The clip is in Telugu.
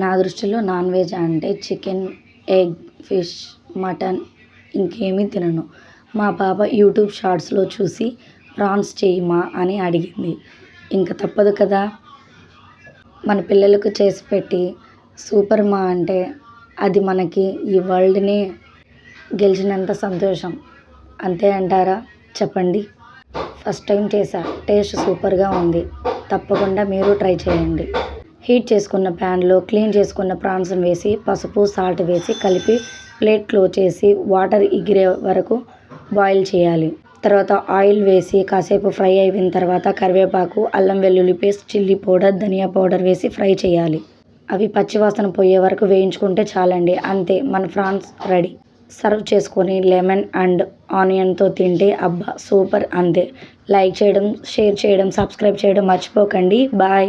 నా దృష్టిలో నాన్ వెజ్ అంటే చికెన్, ఎగ్, ఫిష్, మటన్ ఇంకేమీ తినను. మా పాప యూట్యూబ్ షార్ట్స్లో చూసి ప్రాన్స్ చేయమా అని అడిగింది. ఇంక తప్పదు కదా, మన పిల్లలకు చేసి పెట్టి సూపర్ మా అంటే అది మనకి ఈ వరల్డ్ని గెలిచినంత సంతోషం. అంతే అంటారా చెప్పండి. ఫస్ట్ టైం చేశా, టేస్ట్ సూపర్గా ఉంది. తప్పకుండా మీరు ట్రై చేయండి. హీట్ చేసుకున్న ప్యాన్లో క్లీన్ చేసుకున్న ప్రాన్స్ని వేసి పసుపు, సాల్ట్ వేసి కలిపి ప్లేట్ క్లోజ్ చేసి వాటర్ ఎగిరే వరకు బాయిల్ చేయాలి. తర్వాత ఆయిల్ వేసి కాసేపు ఫ్రై అయిన తర్వాత కరివేపాకు, అల్లం వెల్లుల్లి పేస్ట్, చిల్లీ పౌడర్, ధనియా పౌడర్ వేసి ఫ్రై చేయాలి. అవి పచ్చివాసన పోయే వరకు వేయించుకుంటే చాలండి. అంతే, మన ప్రాన్స్ రెడీ. సర్వ్ చేసుకొని లెమన్ అండ్ ఆనియన్తో తింటే అబ్బా సూపర్. అంతే. లైక్ చేయడం, షేర్ చేయడం, సబ్స్క్రైబ్ చేయడం మర్చిపోకండి. బాయ్.